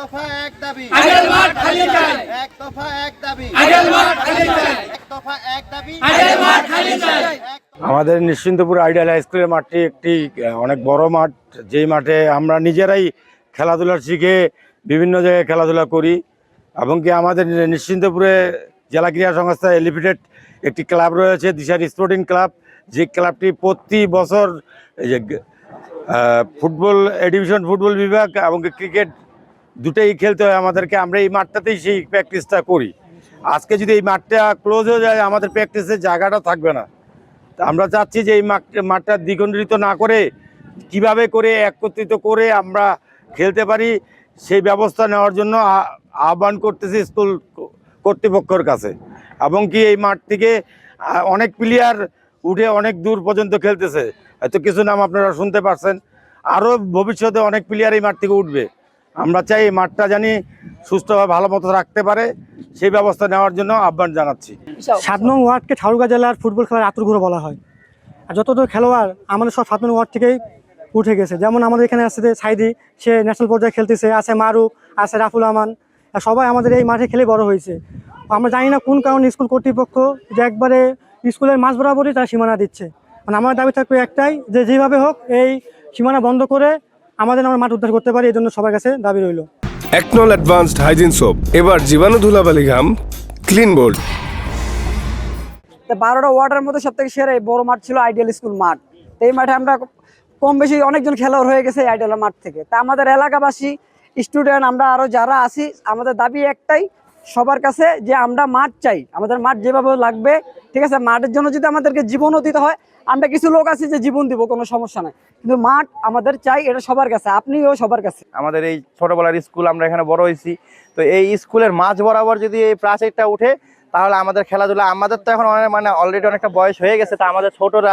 দফা এক দাবি, আগের মাঠ খালি চাই, এক দফা এক দাবি, আগের মাঠ খালি চাই, এক দফা এক দাবি, আগের মাঠ খালি চাই। আমাদের নিশ্চিন্তপুর আইডিয়াল হাই স্কুলের মাঠটি একটি অনেক বড় মাঠ, যেই মাঠে আমরা নিজেরাই খেলাধুলা শিখে বিভিন্ন জায়গায় খেলাধুলা করি এবং কি আমাদের নিশ্চিন্তপুরে জেলা ক্রীড়া সংস্থা এলিফিটেড একটি ক্লাব রয়েছে, দিশারি স্পোর্টিং ক্লাব, যে ক্লাবটি প্রতি বছর এই যে ফুটবল ডিভিশন ফুটবল বিভাগ এবং ক্রিকেট দুটোই খেলতে হয় আমাদেরকে। আমরা এই মাঠটাতেই সেই প্র্যাকটিসটা করি। আজকে যদি এই মাঠটা ক্লোজ হয়ে যায় আমাদের প্র্যাকটিসের জায়গাটা থাকবে না। আমরা চাচ্ছি যে এই মাঠটা দ্বিখণ্ডিত না করে কিভাবে করে একত্রিত করে আমরা খেলতে পারি সেই ব্যবস্থা নেওয়ার জন্য আহ্বান করতেছি স্কুল কর্তৃপক্ষের কাছে। এবং কি এই মাঠ থেকে অনেক প্লেয়ার উঠে অনেক দূর পর্যন্ত খেলতেছে, হয়তো কিছু নাম আপনারা শুনতে পারছেন, আরও ভবিষ্যতে অনেক প্লেয়ার এই মাঠ থেকে উঠবে। আমরা চাই এই মাঠটা জানি সুস্থভাবে ভালো মতো রাখতে পারে, সেই ব্যবস্থা নেওয়ার জন্য আহ্বান জানাচ্ছি। ৭ নং ওয়ার্ডকে ঠাকুরগাঁ জেলার ফুটবল খেলার আতুরঘর বলা হয়। আর যতটা খেলোয়াড় আমাদের সব ৭ নং ওয়ার্ড থেকেই উঠে গেছে। যেমন আমাদের এখানে আছে সাইদি, সে ন্যাশনাল পর্যায়ে খেলতেছে, আছে মারুফ, আছে রাফুল আমান, সবাই আমাদের এই মাঠে খেলে বড় হয়েছে। আমরা জানি না কোন কারণে স্কুল কর্তৃপক্ষ যে একবারে স্কুলের মাঝ বরাবরই তারা সীমানা দিচ্ছে। মানে আমার দাবি থাকবে একটাই, যে যেভাবে হোক এই সীমানা বন্ধ করে আমাদের মাঠ উদ্ধার করতে পারি, এই জন্য সবার কাছে দাবি রইল। একনল অ্যাডভান্সড হাইজিন সোপ, এবার জীবাণু ধুলাবালি ঘাম ক্লিন বোল্ড। 12টা ওয়ার্ডের মধ্যে সব থেকে সেরা এই বড় মাঠ ছিল আইডিয়াল স্কুল মাঠ। এই মাঠে আমরা কম বেশি অনেকজন খেলোয়াড় হয়ে গেছে আইডিয়াল মাঠ থেকে। তা আমাদের এলাকাবাসী, স্টুডেন্ট, আমরা আরো যারা আছি, আমাদের দাবি একটাই সবার কাছে, যে আমরা মাঠ চাই, আমাদের মাঠ যেভাবে লাগবে, ঠিক আছে। মাঠের জন্য যদি আমাদেরকে জীবনও দিতে হয়, আমরা কিছু লোক আছি যে জীবন দিব, কোনো সমস্যা নাই, কিন্তু মাঠ আমাদের চাই, এটা সবার কাছে, আপনিও সবার কাছে। আমাদের এই ছোটবেলার স্কুল, আমরা এখানে বড় হয়েছি, তো এই স্কুলের মাঝ বরাবর যদি এই প্রাচীরটা উঠে তাহলে আমাদের খেলাধুলা, আমাদের তো এখন অলরেডি অনেকটা বয়স হয়ে গেছে, তা আমাদের ছোটরা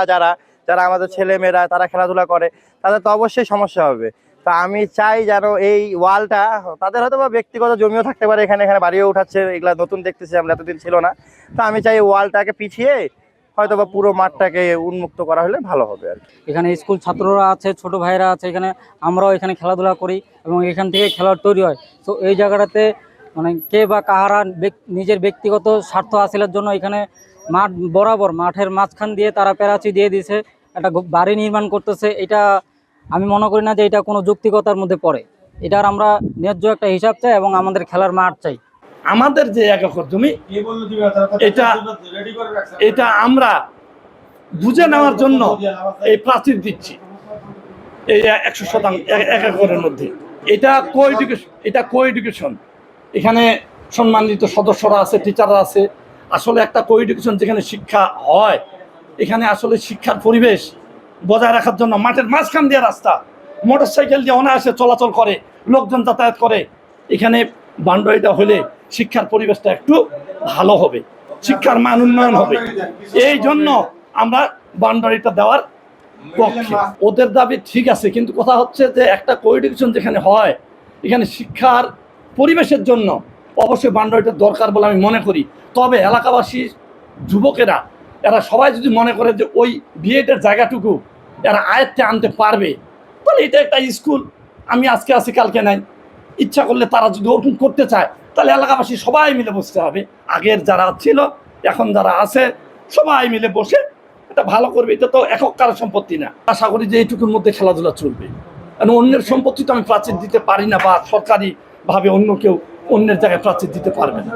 যারা আমাদের ছেলে মেয়েরা তারা খেলাধুলা করে, তাদের তো অবশ্যই সমস্যা হবে। তা আমি চাই যেন এই ওয়ালটা, তাদের হয়তো বা ব্যক্তিগত জমিও থাকতে পারে, এখানে বাড়িও উঠাচ্ছে, এগুলা নতুন দেখতেছি আমরা, এতদিন ছিল না। তো আমি চাই এই ওয়ালটাকে পিছিয়ে হয়তো বা পুরো মাঠটাকে উন্মুক্ত করা হলে ভালো হবে আর কি। এখানে স্কুল ছাত্ররা আছে, ছোট ভাইরা আছে, এখানে আমরাও এখানে খেলাধুলা করি এবং এখান থেকে খেলোয়াড় তৈরি হয়। তো এই জায়গাটাতে মানে কে বা কাহারা নিজের ব্যক্তিগত স্বার্থ হাসিলের জন্য এখানে মাঠ বরাবর মাঠের মাঝখান দিয়ে তারা প্যারাচি দিয়ে দিয়েছে, একটা বাড়ি নির্মাণ করতেছে। এটা আমি মনে করি না যে এটা কোনো যৌক্তিকতার মধ্যে পড়ে। এটার আমরা ন্যায্য একটা হিসাব চাই এবং আমাদের খেলার মাঠ চাই। আমাদের যে 1 একর জমি, এটা আমরা বুঝে নেওয়ার জন্য এই প্রাচীর দিচ্ছি এই 100% 1 একরের মধ্যে। এটা কো এডুকেশন, এখানে সম্মানিত সদস্যরা আছে, টিচাররা আছে। আসলে একটা কো এডুকেশন যেখানে শিক্ষা হয়, এখানে আসলে শিক্ষার পরিবেশ বজায় রাখার জন্য মাঠের মাঝখান দিয়ে রাস্তা, মোটরসাইকেল দিয়ে অনায়াসে চলাচল করে, লোকজন যাতায়াত করে। এখানে বাউন্ডারিটা হলে শিক্ষার পরিবেশটা একটু ভালো হবে, শিক্ষার মান উন্নয়ন হবে। এই জন্য আমরা বাউন্ডারিটা দেওয়ার পক্ষে। ওদের দাবি ঠিক আছে, কিন্তু কথা হচ্ছে যে একটা কো এডুকেশন যেখানে হয়, এখানে শিক্ষার পরিবেশের জন্য অবশ্যই বাউন্ডারিটা দরকার বলে আমি মনে করি। তবে এলাকাবাসী, যুবকেরা, এরা সবাই যদি মনে করে যে ওই বিএডের জায়গাটুকু এরা আয়ত্তে আনতে পারবে, তাহলে এটা একটা স্কুল, আমি আজকে আছি কালকে নাই, ইচ্ছা করলে তারা যদি ওরকম করতে চায়, তাহলে এলাকাবাসী সবাই মিলে বসতে হবে। আগের যারা ছিল, এখন যারা আছে, সবাই মিলে বসে এটা ভালো করবে। এটা তো একক কারো সম্পত্তি না। আশা করি যে এইটুকুর মধ্যে খেলাধুলা চলবে, কারণ অন্যের সম্পত্তি তো আমি প্রাচীর দিতে পারি না, বা সরকারিভাবে অন্য কেউ অন্যের জায়গায় প্রাচীর দিতে পারবে না।